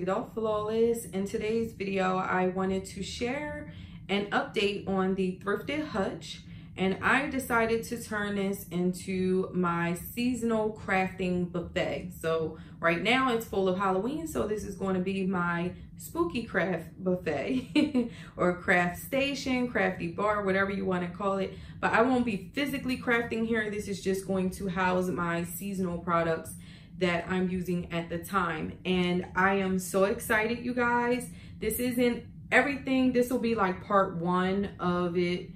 DivaDollFlawless. In today's video, I wanted to share an update on the thrifted Hutch, and I decided to turn this into my seasonal crafting buffet. So right now it's full of Halloween, so this is going to be my spooky craft buffet or craft station, crafty bar, whatever you want to call it. But I won't be physically crafting here. This is just going to house my seasonal products that I'm using at the time. And I am so excited, you guys. This isn't everything. This will be like part one of it.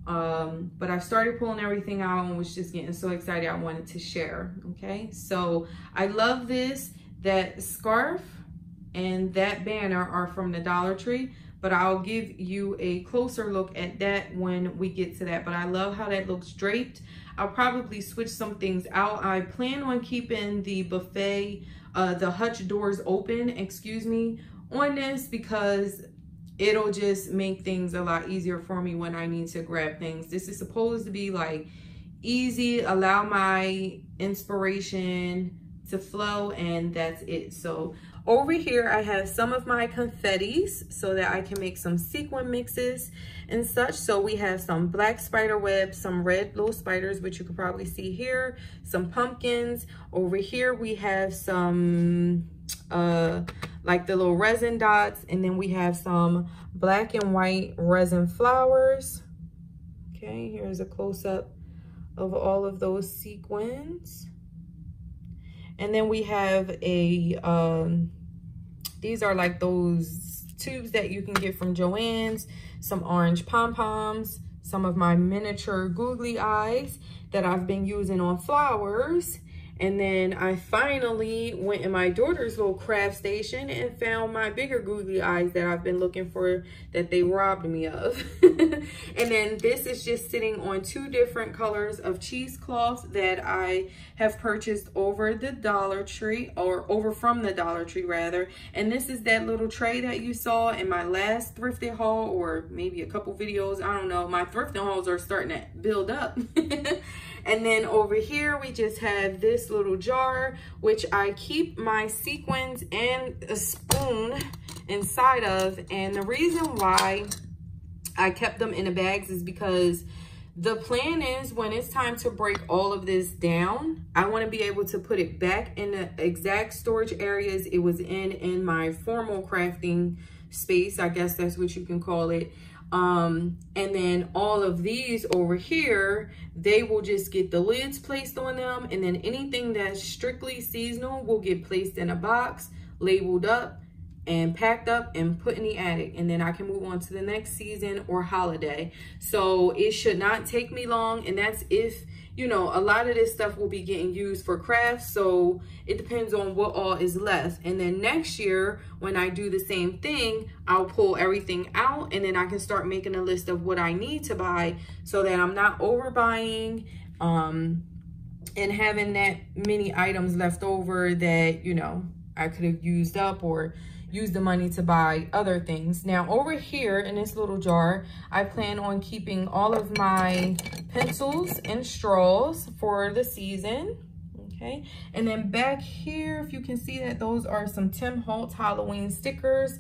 But I started pulling everything out and was just getting so excited I wanted to share. Okay, so I love this. That scarf and that banner are from the Dollar Tree, but I'll give you a closer look at that when we get to that. But I love how that looks draped. I'll probably switch some things out. I plan on keeping the buffet, the Hutch doors open, excuse me, on this, because it'll just make things a lot easier for me when I need to grab things. This is supposed to be like easy, allow my inspiration to flow, and that's it. So over here I have some of my confettis so that I can make some sequin mixes and such. So we have some black spider web, some red little spiders, which you can probably see here, some pumpkins. Over here we have some like the little resin dots, and then we have some black and white resin flowers. Okay, here's a close-up of all of those sequins. And then we have a these are like those tubes that you can get from Joann's, some orange pom-poms, some of my miniature googly eyes that I've been using on flowers. And then I finally went in my daughter's little craft station and found my bigger googly eyes that I've been looking for, that they robbed me of. And then this is just sitting on two different colors of cheesecloth that I have purchased over the Dollar Tree, or over from the Dollar Tree rather. And this is that little tray that you saw in my last thrifted haul, or maybe a couple videos, I don't know. My thrifting hauls are starting to build up. And then over here, we just have this little jar, which I keep my sequins and a spoon inside of. And the reason why I kept them in the bags is because the plan is when it's time to break all of this down, I want to be able to put it back in the exact storage areas it was in my formal crafting space. I guess that's what you can call it. And then all of these over here, they will just get the lids placed on them. And then anything that's strictly seasonal will get placed in a box, labeled up and packed up and put in the attic. And then I can move on to the next season or holiday. So it should not take me long. And that's if, you know, a lot of this stuff will be getting used for crafts. So it depends on what all is left. And then next year, when I do the same thing, I'll pull everything out, and then I can start making a list of what I need to buy so that I'm not overbuying and having that many items left over that, you know, I could have used up or use the money to buy other things. Now over here in this little jar, I plan on keeping all of my pencils and straws for the season. Okay, and then back here, if you can see that, those are some Tim Holtz Halloween stickers.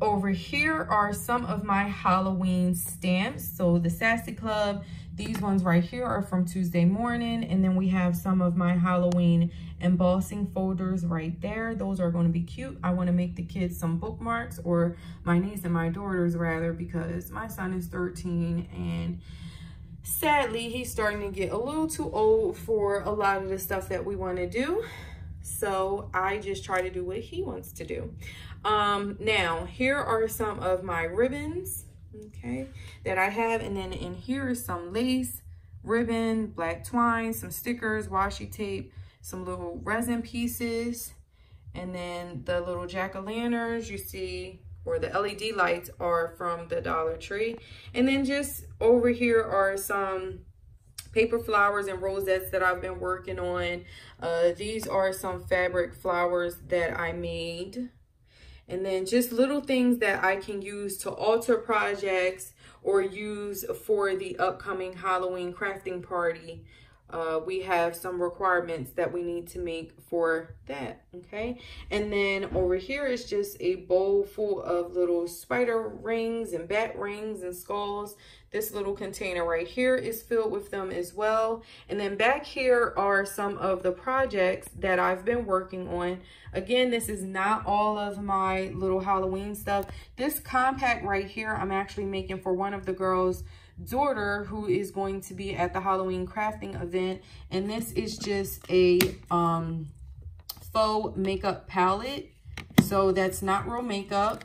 Over here are some of my Halloween stamps. So the Sassy Club, these ones right here are from Tuesday Morning. And then we have some of my Halloween embossing folders right there. Those are going to be cute. I want to make the kids some bookmarks, or my niece and my daughters rather, because my son is 13 and sadly he's starting to get a little too old for a lot of the stuff that we want to do. So I just try to do what he wants to do. Now here are some of my ribbons, okay, that I have. And then in here is some lace, ribbon, black twine, some stickers, washi tape, some little resin pieces, and then the little jack-o'-lanterns you see, or the LED lights, are from the Dollar Tree. And then just over here are some paper flowers and rosettes that I've been working on. These are some fabric flowers that I made. And then just little things that I can use to alter projects or use for the upcoming Halloween crafting party we have some requirements that we need to make for that, okay? And then over here is just a bowl full of little spider rings and bat rings and skulls. This little container right here is filled with them as well. And then back here are some of the projects that I've been working on. Again, this is not all of my little Halloween stuff. This compact right here, I'm actually making for one of the girls' daughter who is going to be at the Halloween crafting event. And this is just a faux makeup palette. So that's not real makeup.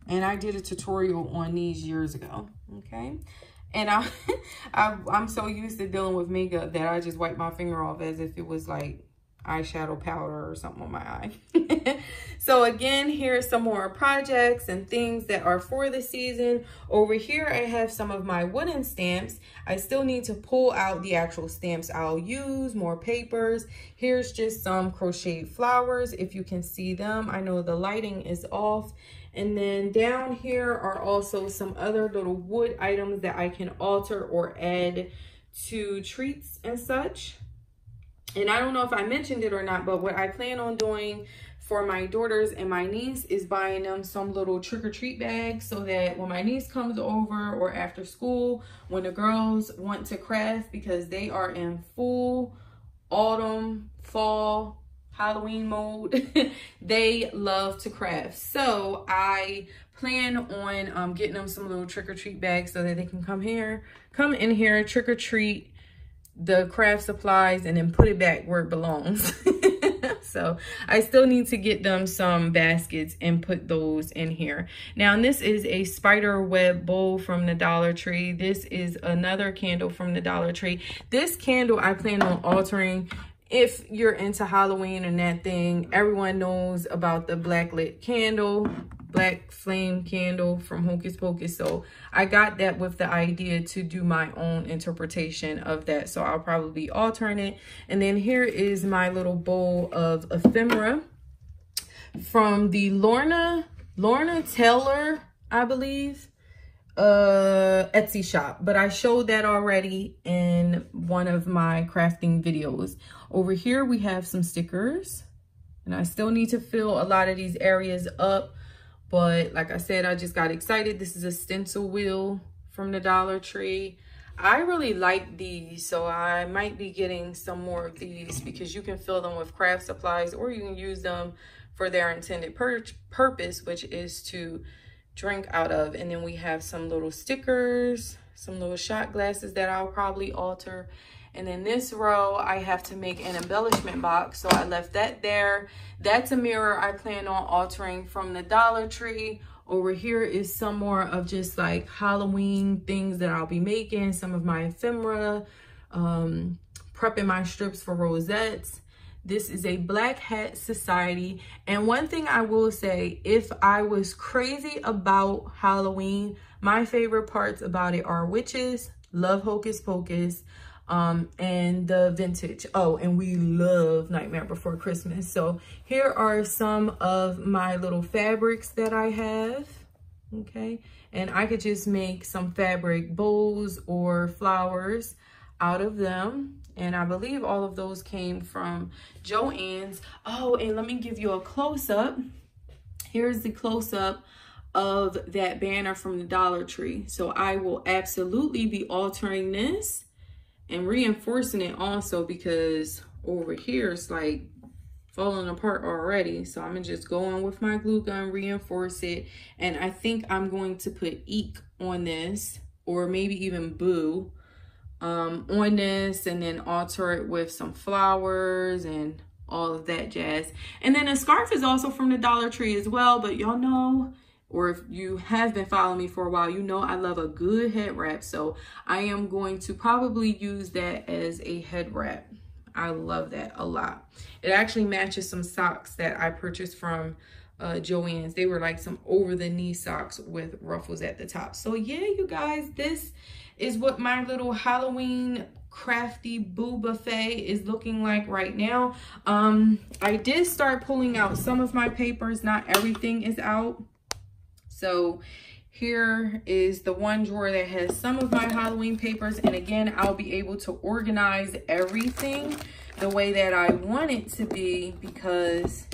And I did a tutorial on these years ago, okay? And I'm so used to dealing with makeup that I just wipe my finger off as if it was like eyeshadow powder or something on my eye. So again, here's some more projects and things that are for the season. Over here, I have some of my wooden stamps. I still need to pull out the actual stamps I'll use, more papers. Here's just some crocheted flowers, if you can see them. I know the lighting is off. And then down here are also some other little wood items that I can alter or add to treats and such. And I don't know if I mentioned it or not, but what I plan on doing for my daughters and my niece is buying them some little trick-or-treat bags so that when my niece comes over or after school, when the girls want to craft, because they are in full autumn, fall, Halloween mode, they love to craft. So I plan on getting them some little trick-or-treat bags so that they can come in here, trick-or-treat the craft supplies, and then put it back where it belongs. So I still need to get them some baskets and put those in here. Now, and this is a spider web bowl from the Dollar Tree. This is another candle from the Dollar Tree. This candle I plan on altering. If you're into Halloween and that thing, everyone knows about the black lit candle, black flame candle from Hocus Pocus. So I got that with the idea to do my own interpretation of that. So I'll probably be altering it. And then here is my little bowl of ephemera from the Lorna Taylor, I believe, Etsy shop. But I showed that already in one of my crafting videos. Over here we have some stickers, and I still need to fill a lot of these areas up. But like I said, I just got excited. This is a stencil wheel from the Dollar Tree. I really like these, so I might be getting some more of these because you can fill them with craft supplies, or you can use them for their intended purpose, which is to drink out of. And then we have some little stickers, some little shot glasses that I'll probably alter. And then this row, I have to make an embellishment box, so I left that there. That's a mirror I plan on altering from the Dollar Tree. Over here is some more of just like Halloween things that I'll be making, some of my ephemera, prepping my strips for rosettes. This is a Black Hat Society. And one thing I will say, if I was crazy about Halloween, my favorite parts about it are witches, love Hocus Pocus, and the vintage. Oh, and we love Nightmare Before Christmas. So here are some of my little fabrics that I have, okay? And I could just make some fabric bowls or flowers out of them. And I believe all of those came from Joann's. Oh, and let me give you a close-up. Here's the close-up of that banner from the Dollar Tree. So I will absolutely be altering this and reinforcing it also, because over here it's like falling apart already. So I'm gonna just go on with my glue gun, reinforce it. And I think I'm going to put Eek on this, or maybe even Boo on this, and then alter it with some flowers and all of that jazz. And then a scarf is also from the Dollar Tree as well, but y'all know, or if you have been following me for a while, you know I love a good head wrap. So I am going to probably use that as a head wrap. I love that a lot. It actually matches some socks that I purchased from Joann's. They were like some over the knee socks with ruffles at the top. So yeah, you guys, this is what my little Halloween crafty boo buffet is looking like right now. I did start pulling out some of my papers. Not everything is out. So Here is the one drawer that has some of my Halloween papers. And again, I'll be able to organize everything the way that I want it to be, because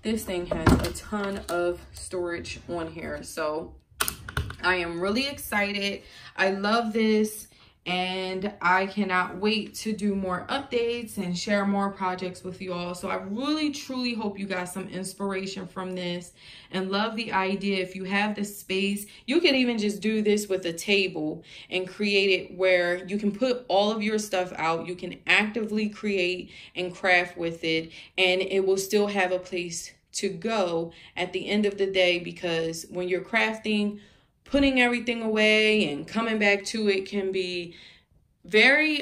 this thing has a ton of storage on here. So I am really excited. I love this, and I cannot wait to do more updates and share more projects with you all. So I really, truly hope you got some inspiration from this and love the idea. If you have the space, you can even just do this with a table and create it where you can put all of your stuff out. You can actively create and craft with it, and it will still have a place to go at the end of the day, because when you're crafting, putting everything away and coming back to it can be very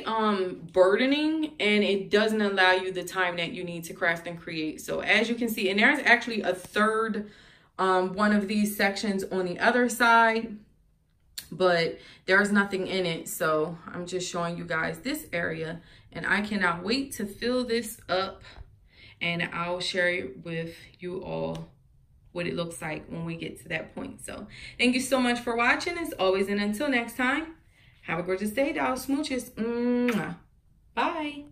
burdening, and it doesn't allow you the time that you need to craft and create. So as you can see, and there's actually a third one of these sections on the other side, but there's nothing in it. So I'm just showing you guys this area, and I cannot wait to fill this up, and I'll share it with you all what it looks like when we get to that point. So thank you so much for watching as always, and until next time, have a gorgeous day, doll. Smooches. Mwah. Bye.